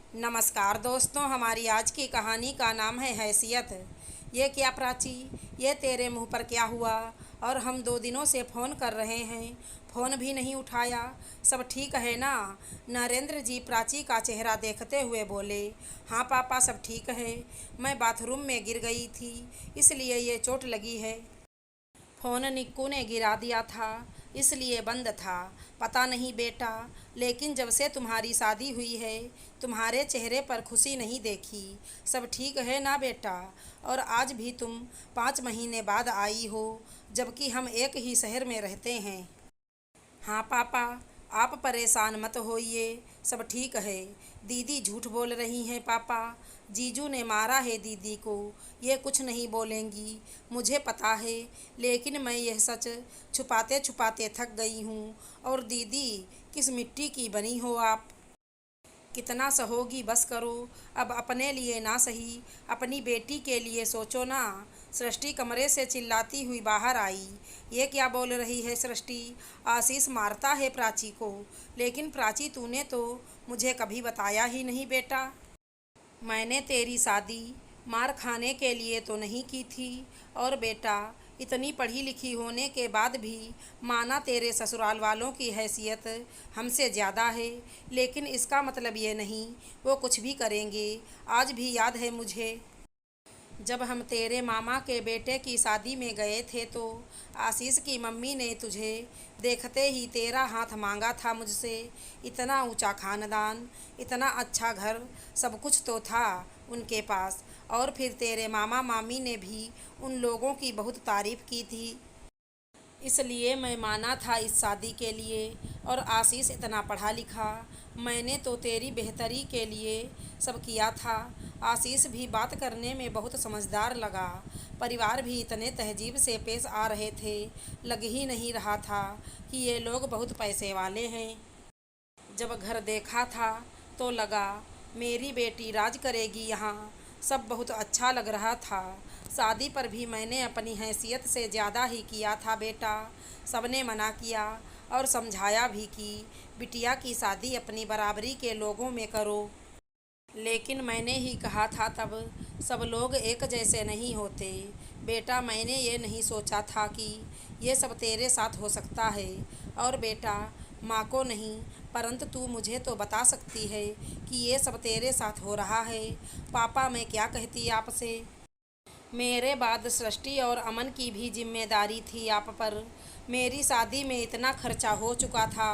नमस्कार दोस्तों, हमारी आज की कहानी का नाम है हैसियत। ये क्या प्राची, ये तेरे मुंह पर क्या हुआ? और हम 2 दिनों से फ़ोन कर रहे हैं, फ़ोन भी नहीं उठाया। सब ठीक है ना? नरेंद्र जी प्राची का चेहरा देखते हुए बोले। हाँ पापा, सब ठीक है। मैं बाथरूम में गिर गई थी, इसलिए ये चोट लगी है। फ़ोन निक्कू ने गिरा दिया था, इसलिए बंद था। पता नहीं बेटा, लेकिन जब से तुम्हारी शादी हुई है, तुम्हारे चेहरे पर खुशी नहीं देखी। सब ठीक है ना बेटा? और आज भी तुम 5 महीने बाद आई हो, जबकि हम एक ही शहर में रहते हैं। हाँ पापा, आप परेशान मत होइए, सब ठीक है। दीदी झूठ बोल रही हैं पापा। जीजू ने मारा है दीदी को। ये कुछ नहीं बोलेंगी, मुझे पता है। लेकिन मैं यह सच छुपाते छुपाते थक गई हूँ। और दीदी, किस मिट्टी की बनी हो आप? कितना सहोगी, बस करो। अब अपने लिए ना सही, अपनी बेटी के लिए सोचो ना। सृष्टि कमरे से चिल्लाती हुई बाहर आई। ये क्या बोल रही है सृष्टि? आशीष मारता है प्राची को? लेकिन प्राची, तूने तो मुझे कभी बताया ही नहीं बेटा। मैंने तेरी शादी मार खाने के लिए तो नहीं की थी। और बेटा, इतनी पढ़ी लिखी होने के बाद भी माना तेरे ससुराल वालों की हैसियत हमसे ज़्यादा है। लेकिन इसका मतलब ये नहीं वो कुछ भी करेंगे। आज भी याद है मुझे, जब हम तेरे मामा के बेटे की शादी में गए थे तो आशीष की मम्मी ने तुझे देखते ही तेरा हाथ मांगा था मुझसे। इतना ऊंचा खानदान, इतना अच्छा घर, सब कुछ तो था उनके पास। और फिर तेरे मामा मामी ने भी उन लोगों की बहुत तारीफ़ की थी, इसलिए मैं माना था इस शादी के लिए। और आशीष इतना पढ़ा लिखा, मैंने तो तेरी बेहतरी के लिए सब किया था। आशीष भी बात करने में बहुत समझदार लगा। परिवार भी इतने तहजीब से पेश आ रहे थे, लग ही नहीं रहा था कि ये लोग बहुत पैसे वाले हैं। जब घर देखा था तो लगा मेरी बेटी राज करेगी यहाँ। सब बहुत अच्छा लग रहा था। शादी पर भी मैंने अपनी हैसियत से ज़्यादा ही किया था बेटा। सबने मना किया और समझाया भी कि बिटिया की शादी अपनी बराबरी के लोगों में करो। लेकिन मैंने ही कहा था तब, सब लोग एक जैसे नहीं होते बेटा। मैंने ये नहीं सोचा था कि ये सब तेरे साथ हो सकता है। और बेटा, माँ को नहीं परंतु तू मुझे तो बता सकती है कि ये सब तेरे साथ हो रहा है। पापा, मैं क्या कहती आपसे। मेरे बाद सृष्टि और अमन की भी जिम्मेदारी थी आप पर। मेरी शादी में इतना खर्चा हो चुका था।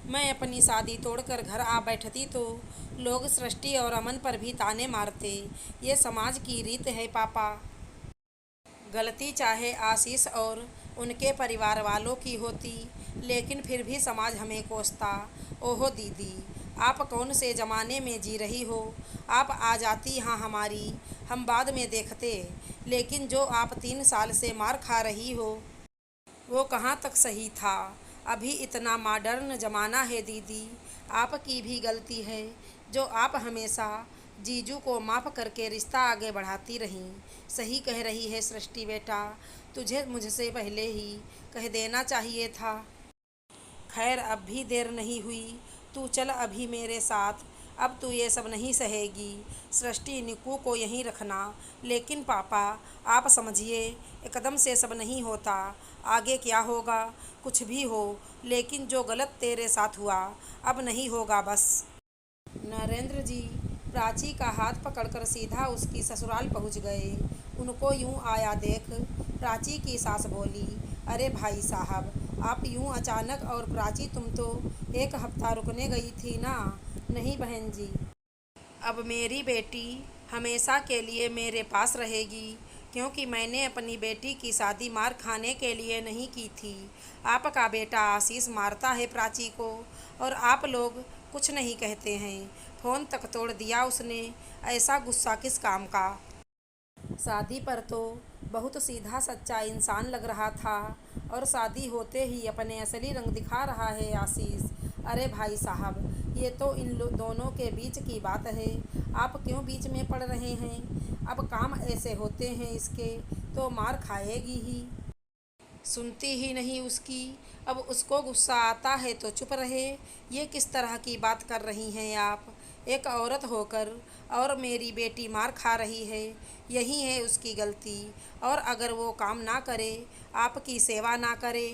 मैं अपनी शादी तोड़कर घर आ बैठती तो लोग सृष्टि और अमन पर भी ताने मारते। ये समाज की रीत है पापा। गलती चाहे आशीष और उनके परिवार वालों की होती, लेकिन फिर भी समाज हमें कोसता। ओहो दीदी, आप कौन से ज़माने में जी रही हो? आप आ जाती यहाँ हमारी, हम बाद में देखते। लेकिन जो आप 3 साल से मार खा रही हो, वो कहाँ तक सही था? अभी इतना मॉडर्न ज़माना है दीदी। आपकी भी गलती है जो आप हमेशा जीजू को माफ़ करके रिश्ता आगे बढ़ाती रहीं। सही कह रही है सृष्टि बेटा, तुझे मुझसे पहले ही कह देना चाहिए था। खैर, अब भी देर नहीं हुई, तू चल अभी मेरे साथ। अब तू ये सब नहीं सहेगी। सृष्टि, निक्कू को यहीं रखना। लेकिन पापा, आप समझिए, एकदम से सब नहीं होता। आगे क्या होगा, कुछ भी हो, लेकिन जो गलत तेरे साथ हुआ अब नहीं होगा बस। नरेंद्र जी प्राची का हाथ पकड़कर सीधा उसकी ससुराल पहुंच गए। उनको यूं आया देख प्राची की सास बोली, अरे भाई साहब, आप यूं अचानक? और प्राची, तुम तो 1 हफ्ता रुकने गई थी ना? नहीं बहन जी, अब मेरी बेटी हमेशा के लिए मेरे पास रहेगी, क्योंकि मैंने अपनी बेटी की शादी मार खाने के लिए नहीं की थी। आपका बेटा आशीष मारता है प्राची को, और आप लोग कुछ नहीं कहते हैं। फ़ोन तक तोड़ दिया उसने। ऐसा गुस्सा किस काम का? शादी पर तो बहुत सीधा सच्चा इंसान लग रहा था, और शादी होते ही अपने असली रंग दिखा रहा है आशीष। अरे भाई साहब, ये तो इन दोनों के बीच की बात है। आप क्यों बीच में पड़ रहे हैं? अब काम ऐसे होते हैं इसके, तो मार खाएगी ही। सुनती ही नहीं उसकी। अब उसको गुस्सा आता है तो चुप रहे। ये किस तरह की बात कर रही हैं आप? एक औरत होकर और मेरी बेटी मार खा रही है, यही है उसकी गलती। और अगर वो काम ना करे, आपकी सेवा ना करे,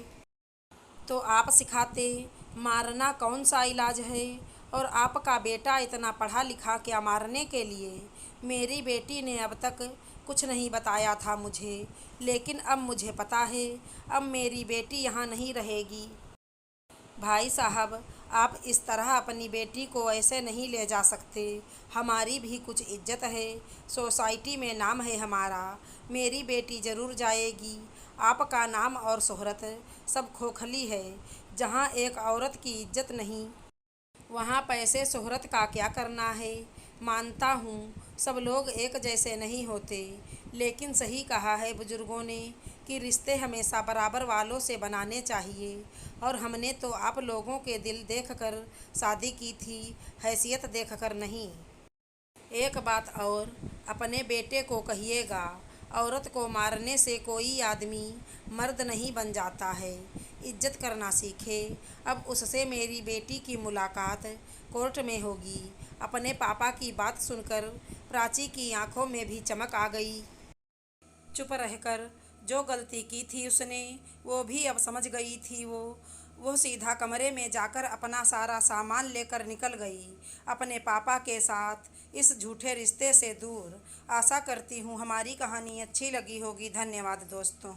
तो आप सिखाते। मारना कौन सा इलाज है? और आपका बेटा इतना पढ़ा लिखा क्या मारने के लिए? मेरी बेटी ने अब तक कुछ नहीं बताया था मुझे, लेकिन अब मुझे पता है। अब मेरी बेटी यहाँ नहीं रहेगी। भाई साहब, आप इस तरह अपनी बेटी को ऐसे नहीं ले जा सकते। हमारी भी कुछ इज्जत है, सोसाइटी में नाम है हमारा। मेरी बेटी ज़रूर जाएगी। आपका नाम और शोहरत सब खोखली है। जहाँ एक औरत की इज्जत नहीं, वहाँ पैसे शोहरत का क्या करना है? मानता हूँ सब लोग एक जैसे नहीं होते, लेकिन सही कहा है बुजुर्गों ने कि रिश्ते हमेशा बराबर वालों से बनाने चाहिए। और हमने तो आप लोगों के दिल देखकर शादी की थी, हैसियत देखकर नहीं। एक बात और, अपने बेटे को कहिएगा, औरत को मारने से कोई आदमी मर्द नहीं बन जाता है। इज्जत करना सीखे। अब उससे मेरी बेटी की मुलाकात कोर्ट में होगी। अपने पापा की बात सुनकर प्राची की आंखों में भी चमक आ गई। चुप रहकर जो गलती की थी उसने, वो भी अब समझ गई थी। वो सीधा कमरे में जाकर अपना सारा सामान लेकर निकल गई, अपने पापा के साथ, इस झूठे रिश्ते से दूर। आशा करती हूँ हमारी कहानी अच्छी लगी होगी। धन्यवाद दोस्तों।